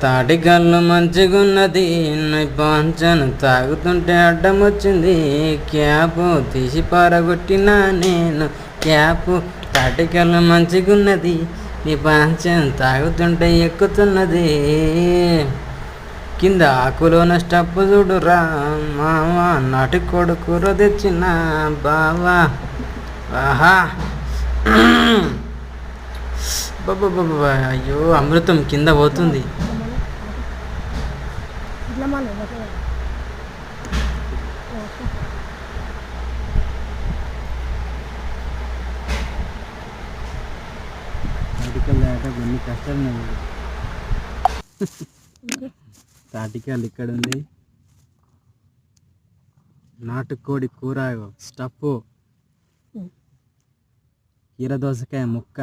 తాటికల్లు మంచిగున్నది పంచను తాగుతుంటే అడ్డం వచ్చింది క్యాపు తీసి పారగొట్టినా నేను క్యాపు. తాటికల్లు మంచిగున్నది నీ పంచను తాగుతుంటే ఎక్కుతున్నది కింద ఆకులోన స్టప్పు చూడురా మామ నాటుకోడు కూర తెచ్చిన బావా. ఆహా బాబా అయ్యో అమృతం కింద పోతుంది. కొన్ని కష్టాలు తాటికాయలు ఇక్కడ ఉంది. నాటుకోడి కూర స్టఫ్, కీర దోసకాయ ముక్క.